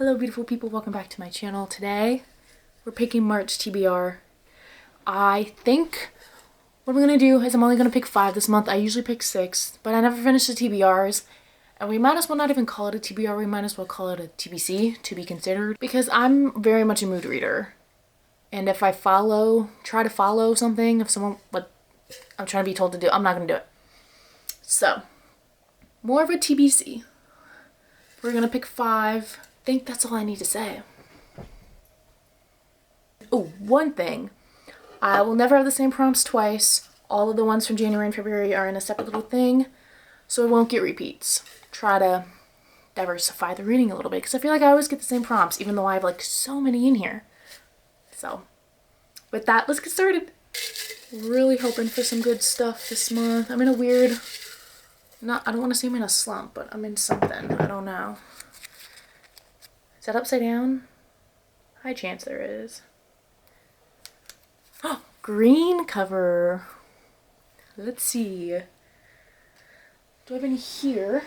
Hello beautiful people, welcome back to my channel. Today we're picking March TBR. I think what I'm gonna do is I'm only gonna pick 5 this month. I usually pick 6, but I never finish the TBRs. And we might as well not even call it a TBR, we might as well call it a TBC, to be considered. Because I'm very much a mood reader. And if I try to follow something, if someone, what I'm trying to be told to do, I'm not gonna do it. So, more of a TBC. We're gonna pick 5. I think that's all I need to say. Oh, one thing. I will never have the same prompts twice. All of the ones from January and February are in a separate little thing, so I won't get repeats. Try to diversify the reading a little bit, because I feel like I always get the same prompts, even though I have like so many in here. So, with that, let's get started. Really hoping for some good stuff this month. I'm in a weird, I don't want to say I'm in a slump, but I'm in something. I don't know. Is that upside down? High chance there is. Oh, green cover. Let's see. Do I have any here?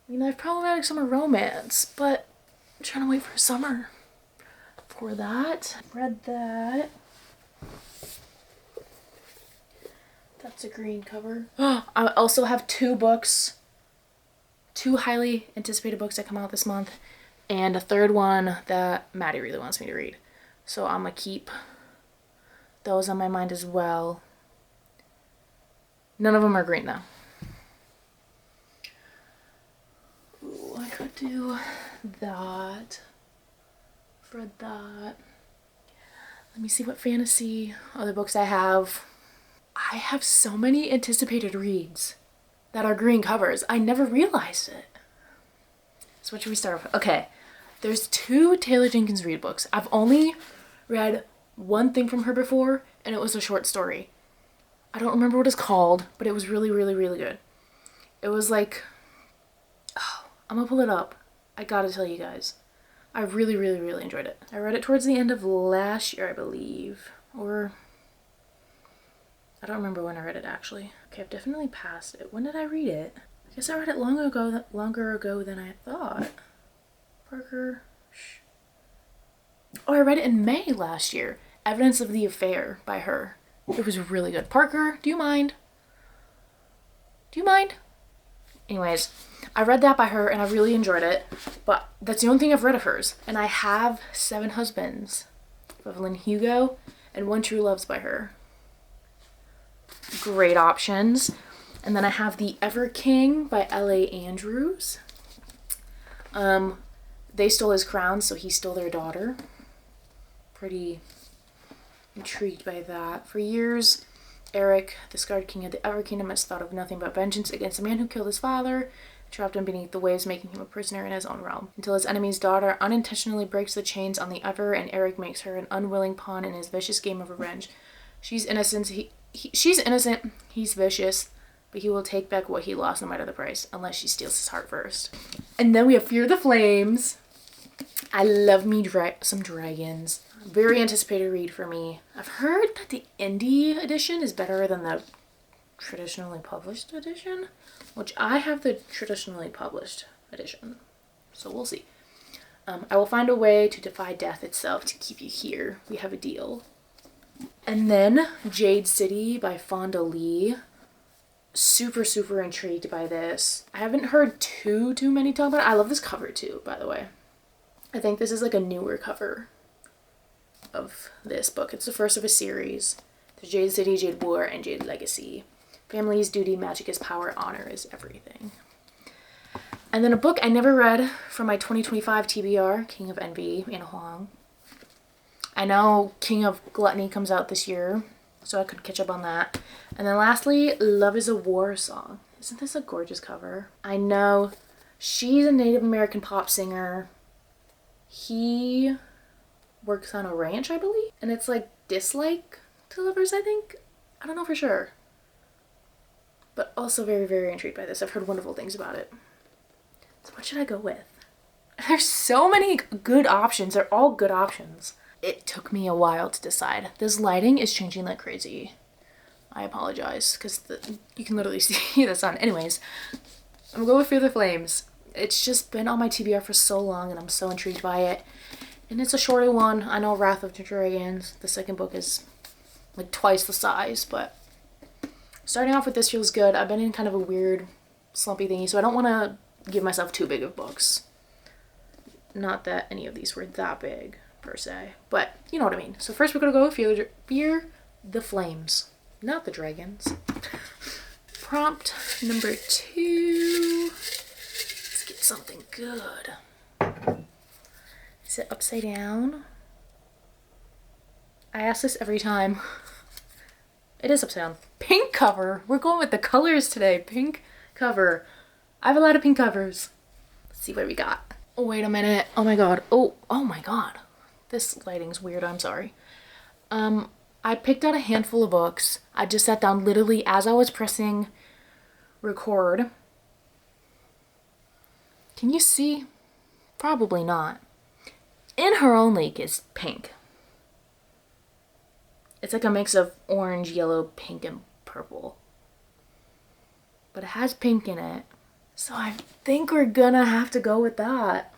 I mean, I've problematic summer romance, but I'm trying to wait for summer for that. I've read that. That's a green cover. I also have 2 books. 2 highly anticipated books that come out this month, and a 3rd one that Maddie really wants me to read. So I'm gonna keep those on my mind as well. None of them are green though. Ooh, I could do that. Read that. Let me see what fantasy other books I have. I have so many anticipated reads that are green covers. I never realized it. So what should we start with? Okay, there's 2 Taylor Jenkins Reid books. I've only read one thing from her before, and it was a short story. I don't remember what it's called, but it was really, really, really good. It was like, oh, I'm gonna pull it up. I gotta tell you guys. I really, really, really enjoyed it. I read it towards the end of last year, I believe. Or I don't remember when I read it actually. Okay, I've definitely passed it. When did I read it? I guess I read it longer ago than I thought. Parker. Oh, I read it in May last year. Evidence of the Affair by her. It was really good. Parker, do you mind? Do you mind? Anyways, I read that by her and I really enjoyed it. But that's the only thing I've read of hers. And I have 7 Husbands. Evelyn Hugo and One True Loves by her. Great options. And then I have The Ever King by L.A. Andrews. They stole his crown, so he stole their daughter. Pretty intrigued by that. For years, Eric, the scarred king of the Ever Kingdom, has thought of nothing but vengeance against the man who killed his father, trapped him beneath the waves, making him a prisoner in his own realm. Until his enemy's daughter unintentionally breaks the chains on the Ever, and Eric makes her an unwilling pawn in his vicious game of revenge. She's innocent, she's innocent, he's vicious, but he will take back what he lost no matter the price, unless she steals his heart first. And then we have Fear the Flames. I love me some dragons. Very anticipated read for me. I've heard that the indie edition is better than the traditionally published edition, which I have the traditionally published edition, so we'll see. I will find a way to defy death itself to keep you here. We have a deal. And then Jade City by Fonda Lee. Super, super intrigued by this. I haven't heard too many talk about it. I love this cover too, by the way. I think this is like a newer cover of this book. It's the first of a series. There's Jade City, Jade War, and Jade Legacy. Family is duty, magic is power, honor is everything. And then a book I never read from my 2025 TBR, King of Envy, Anna Huang. I know King of Gluttony comes out this year, so I could catch up on that. And then lastly, Love is a War Song. Isn't this a gorgeous cover? I know she's a Native American pop singer. He works on a ranch, I believe. And it's like Dislike delivers, I think. I don't know for sure. But also very, very intrigued by this. I've heard wonderful things about it. So what should I go with? There's so many good options. They're all good options. It took me a while to decide. This lighting is changing like crazy. I apologize because you can literally see the sun. Anyways, I'm gonna go with Fear the Flames. It's just been on my TBR for so long and I'm so intrigued by it. And it's a shorter one. I know Wrath of the Dragons, the second book, is like twice the size, but starting off with this feels good. I've been in kind of a weird slumpy thingy, so I don't want to give myself too big of books. Not that any of these were that big, per se, but you know what I mean. So first we're going to go with Fear the Flames, not the dragons. Prompt number 2. Let's get something good. Is it upside down? I ask this every time. It is upside down. Pink cover. We're going with the colors today. Pink cover. I have a lot of pink covers. Let's see what we got. Oh, wait a minute. Oh my god. Oh my god. This lighting's weird. I'm sorry. I picked out a handful of books. I just sat down literally as I was pressing record. Can you see? Probably not. In Her Own League is pink. It's like a mix of orange, yellow, pink, and purple. But it has pink in it. So I think we're gonna have to go with that.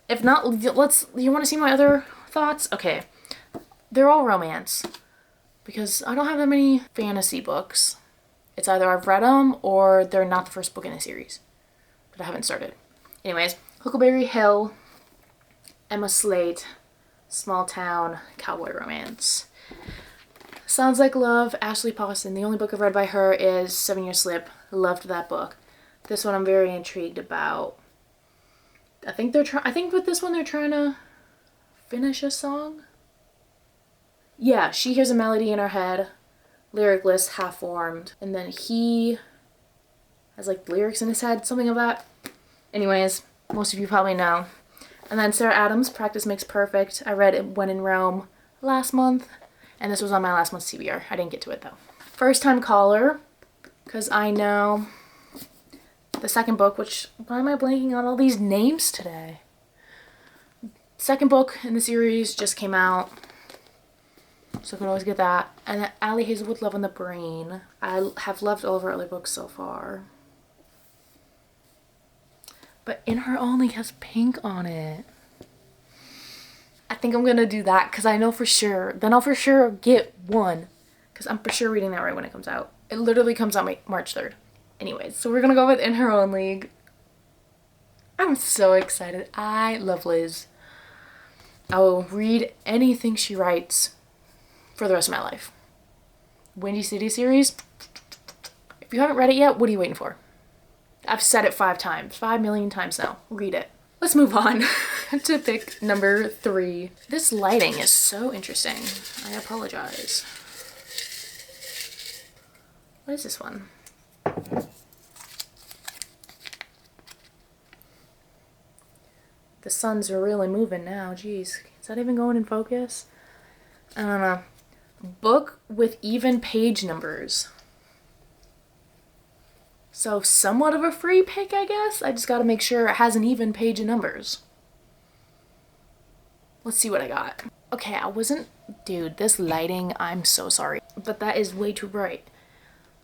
If not, you want to see my other thoughts? Okay. They're all romance. Because I don't have that many fantasy books. It's either I've read them or they're not the first book in a series. But I haven't started. Anyways, Huckleberry Hill, Emma Slate, Small Town, Cowboy Romance. Sounds Like Love, Ashley Pawson. The only book I've read by her is 7 Year Slip. Loved that book. This one I'm very intrigued about. I think with this one they're trying to finish a song. Yeah, she hears a melody in her head, lyricless, half-formed, and then he has like lyrics in his head, something of that. Anyways, most of you probably know. And then Sarah Adams, Practice Makes Perfect. I read it When in Rome last month, and this was on my last month's TBR. I didn't get to it though. First Time Caller, because I know the second book, which, why am I blanking on all these names today? Second book in the series just came out, so I could always get that. And then Allie Hazelwood, Love on the Brain. I have loved all of her other books so far. But In Her Own League has pink on it. I think I'm gonna do that because I know for sure. Then I'll for sure get one because I'm for sure reading that right when it comes out. It literally comes out March 3rd. Anyways, so we're gonna go with In Her Own League. I'm so excited. I love Liz. I will read anything she writes for the rest of my life. Windy City series. If you haven't read it yet, what are you waiting for? I've said it 5 million times now. Read it. Let's move on to pick number 3. This lighting is so interesting. I apologize. What is this one? The sun's really moving now. Jeez. Is that even going in focus? I don't know. Book with even page numbers. So somewhat of a free pick, I guess. I just gotta make sure it has an even page of numbers. Let's see what I got. Okay, dude, this lighting, I'm so sorry. But that is way too bright.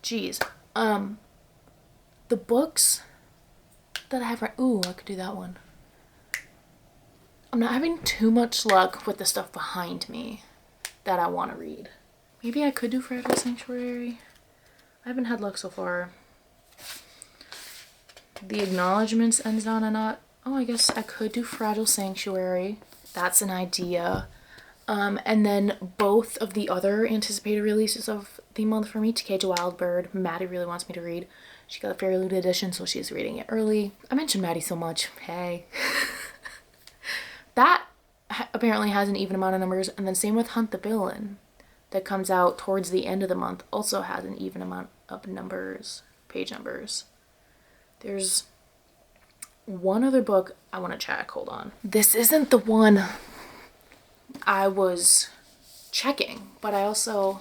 Jeez. The books that I have right, ooh, I could do that one. I'm not having too much luck with the stuff behind me that I want to read. Maybe I could do Fragile Sanctuary. I haven't had luck so far. The Acknowledgements ends on a knot. Oh, I guess I could do Fragile Sanctuary. That's an idea. And then both of the other anticipated releases of the month for me, To Cage a Wild Bird, Maddie really wants me to read. She got a Fairy Loot edition, so she's reading it early. I mentioned Maddie so much. Hey. That apparently has an even amount of numbers. And then same with Hunt the Villain, that comes out towards the end of the month, also has an even amount of numbers, page numbers. There's one other book I want to check. Hold on. This isn't the one I was checking, but I also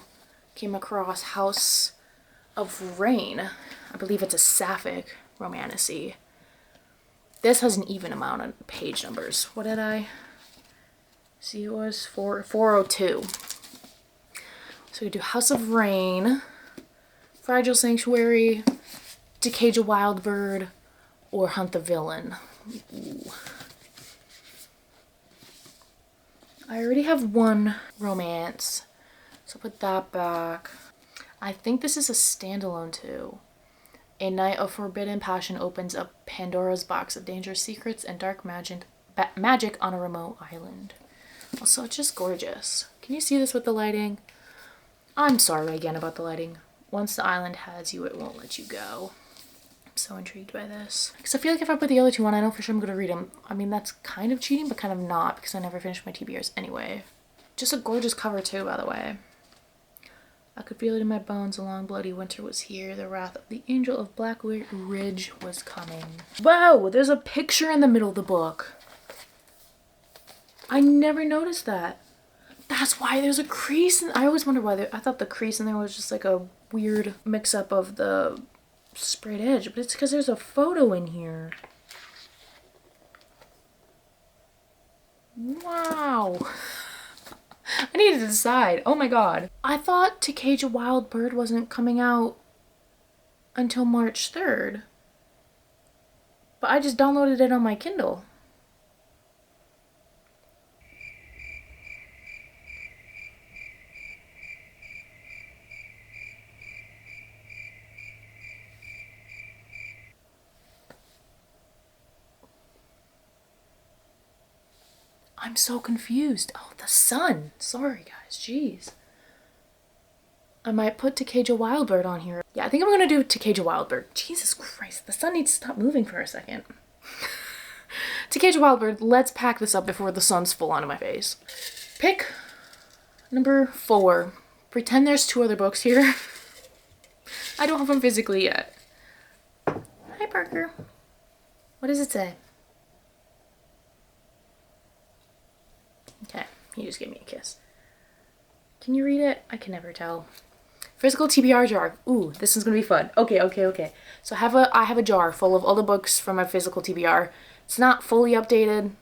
came across House of Rain. I believe it's a sapphic romantasy. This has an even amount of page numbers. What did I see? It was 402. So we do House of Rain, Fragile Sanctuary, To Cage a Wild Bird or Hunt the Villain. Ooh. I already have one romance, so put that back. I think this is a standalone too. A night of forbidden passion opens up Pandora's box of dangerous secrets and dark magic on a remote island. Also, it's just gorgeous. Can you see this with the lighting? I'm sorry again about the lighting. Once the island has you, it won't let you go. I'm so intrigued by this. Because I feel like if I put the other two on, I know for sure I'm going to read them. I mean, that's kind of cheating, but kind of not, because I never finished my TBRs anyway. Just a gorgeous cover too, by the way. I could feel it in my bones. A long bloody winter was here. The wrath of the angel of Black Ridge was coming. Wow, there's a picture in the middle of the book. I never noticed that. That's why there's a crease. I always wonder why I thought the crease in there was just like a weird mix-up of the sprayed edge, but it's because there's a photo in here. Wow. I need to decide. Oh my god. I thought To Cage a Wild Bird wasn't coming out until March 3rd. But I just downloaded it on my Kindle. I'm so confused. Oh, the sun. Sorry, guys. Jeez. I might put To Cage a Wild Bird on here. Yeah, I think I'm going to do To Cage a Wild Bird. Jesus Christ. The sun needs to stop moving for a second. To Cage a Wild Bird. Let's pack this up before the sun's full on in my face. Pick number 4. Pretend there's 2 other books here. I don't have them physically yet. Hi, Parker. What does it say? Okay, he just gave me a kiss. Can you read it? I can never tell. Physical TBR jar. Ooh, this is gonna be fun. Okay. So I have a jar full of all the books from my physical TBR. It's not fully updated.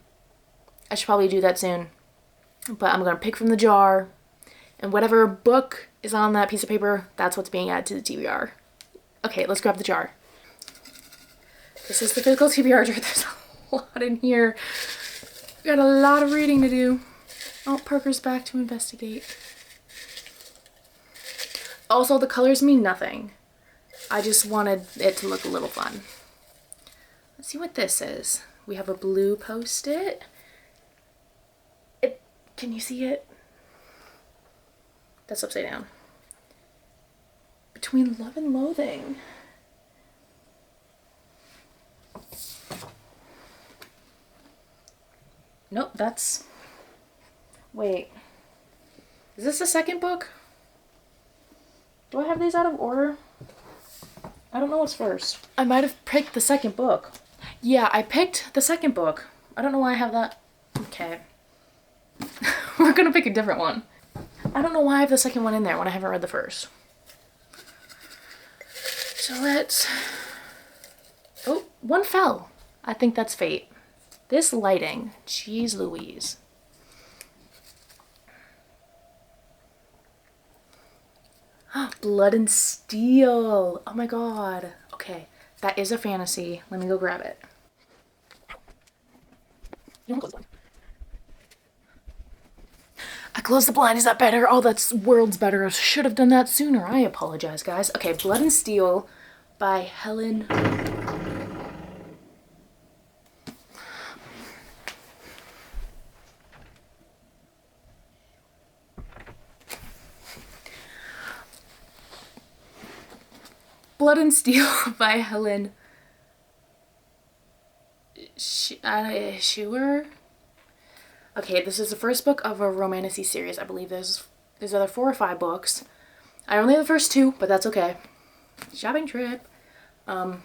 I should probably do that soon. But I'm gonna pick from the jar, and whatever book is on that piece of paper, that's what's being added to the TBR. Okay, let's grab the jar. This is the physical TBR jar. There's a lot in here. We got a lot of reading to do. Oh, Parker's back to investigate. Also, the colors mean nothing. I just wanted it to look a little fun. Let's see what this is. We have a blue post-it. Can you see it? That's upside down. Between love and loathing. Nope, that's... Wait. Is this the second book? Do I have these out of order? I don't know what's first. I might have picked the second book. Yeah, I picked the second book. I don't know why I have that. Okay. We're gonna pick a different one. I don't know why I have the second one in there when I haven't read the first. So let's... Oh, one fell. I think that's fate. This lighting. Jeez Louise. Blood and Steel. Oh my god. Okay, that is a fantasy. Let me go grab it. I closed the blind. Is that better? Oh, that's worlds better. I should have done that sooner. I apologize, guys. Okay, Blood and Steel by Helen. Blood and Steel by Helen Schuer. Okay, this is the first book of a romantasy series. I believe there's either 4 or 5 books. I only have the first 2, but that's okay. Shopping trip. I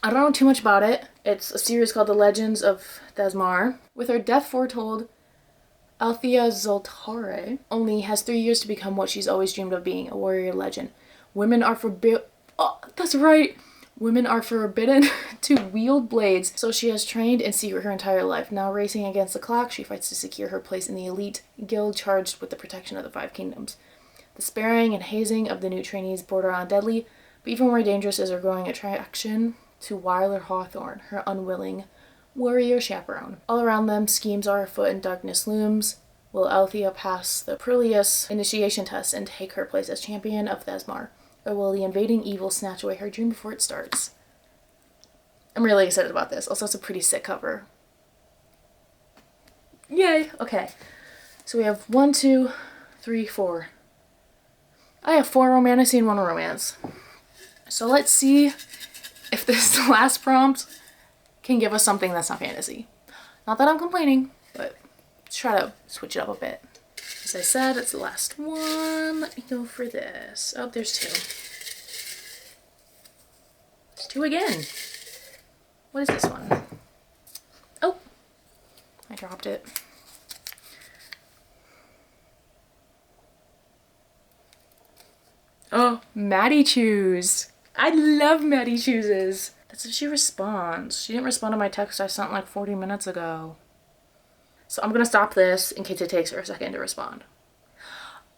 don't know too much about it. It's a series called The Legends of Thasmar. With her death foretold, Althea Zoltare only has 3 years to become what she's always dreamed of being, a warrior legend. Women are forbidden. Oh, that's right. Women are forbidden to wield blades, so she has trained in secret her entire life. Now racing against the clock, she fights to secure her place in the elite guild charged with the protection of the 5 kingdoms. The sparing and hazing of the new trainees border on deadly, But even more dangerous is her growing attraction to Wyler Hawthorne, her unwilling warrior chaperone. All around them, schemes are afoot and darkness looms. Will Althea pass the perilous initiation test and take her place as champion of Thesmar? Or will the invading evil snatch away her dream before it starts? I'm really excited about this. Also, it's a pretty sick cover. Yay! Okay. So we have 1, 2, 3, 4. I have 4 romantasy and 1 romance. So let's see if this last prompt can give us something that's not fantasy. Not that I'm complaining, but let's try to switch it up a bit. As I said, it's the last one. Let me go for this. Oh, there's 2. There's 2 again. What is this one? Oh, I dropped it. Oh, Maddie Choose. I love Maddie Chooses. That's if she responds. She didn't respond to my text I sent like 40 minutes ago. So I'm gonna stop this in case it takes her a second to respond.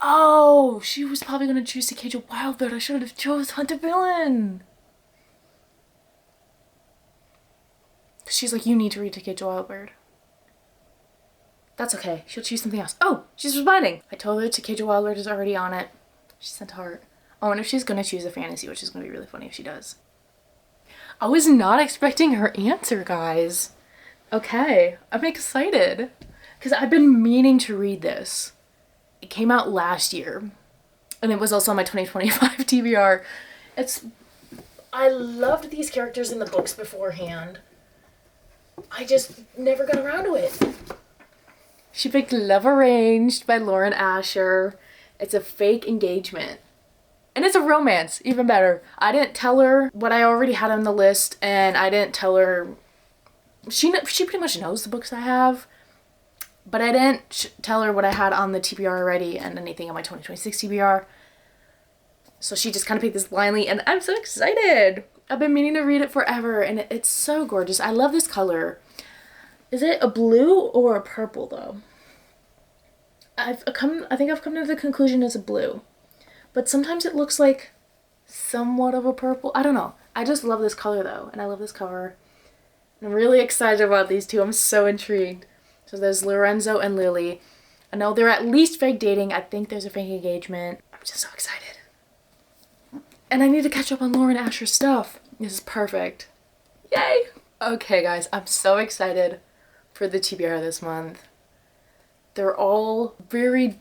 Oh, she was probably gonna choose to cage a wild bird. I should have chose Hunt a Villain. She's like, you need to read To Cage a Wild Bird. That's okay. She'll choose something else. Oh, she's responding. I told her To Cage a Wild Bird is already on it. She sent a heart. Oh, and if she's gonna choose a fantasy, which is gonna be really funny if she does. I was not expecting her answer, guys. Okay, I'm excited. Because I've been meaning to read this. It came out last year. And it was also on my 2025 TBR. I loved these characters in the books beforehand. I just never got around to it. She picked Love Arranged by Lauren Asher. It's a fake engagement. And it's a romance, even better. I didn't tell her what I already had on the list, and I didn't tell her... She pretty much knows the books I have, but I didn't tell her what I had on the TBR already and anything on my 2026 TBR. So she just kind of picked this blindly, and I'm so excited! I've been meaning to read it forever, and it's so gorgeous. I love this color. Is it a blue or a purple, though? I think I've come to the conclusion it's a blue. But sometimes it looks like somewhat of a purple. I don't know. I just love this color, though, and I love this cover. I'm really excited about these 2. I'm so intrigued. So there's Lorenzo and Lily. I know they're at least fake dating. I think there's a fake engagement. I'm just so excited. And I need to catch up on Lauren Asher's stuff. This is perfect. Yay! Okay, guys, I'm so excited for the TBR this month. They're all very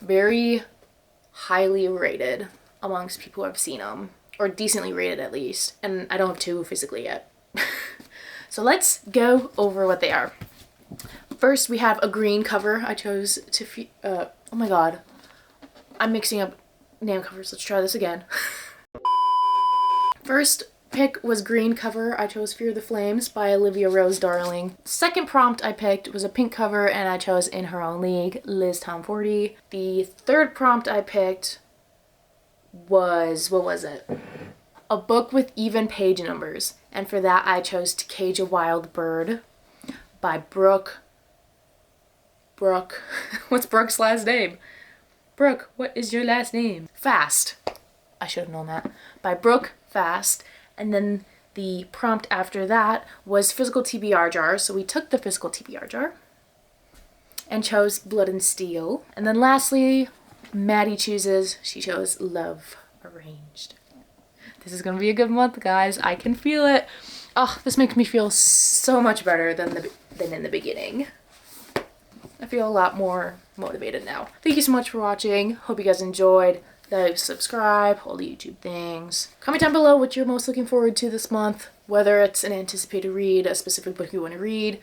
very highly rated amongst people who have seen them. Or decently rated, at least. And I don't have 2 physically yet. So let's go over what they are. First, we have a green cover. I chose to... oh my god. I'm mixing up name covers. Let's try this again. First pick was green cover. I chose Fear the Flames by Olivia Rose Darling. Second prompt I picked was a pink cover, and I chose In Her Own League, Liz Tomforty. The third prompt I picked was... what was it? A book with even page numbers. And for that, I chose To Cage a Wild Bird by Brooke. What's Brooke's last name? Brooke, what is your last name? Fast. I should have known that. By Brooke Fast. And then the prompt after that was physical TBR jar. So we took the physical TBR jar and chose Blood and Steel. And then lastly, Maddie chooses. She chose Love Arranged. This is gonna be a good month, guys. I can feel it. Oh, this makes me feel so much better than in the beginning. I feel a lot more motivated now. Thank you so much for watching. Hope you guys enjoyed. Like, subscribe, all the YouTube things. Comment down below what you're most looking forward to this month. Whether it's an anticipated read, a specific book you want to read,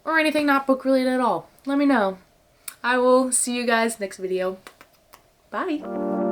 or anything not book related at all. Let me know. I will see you guys next video. Bye.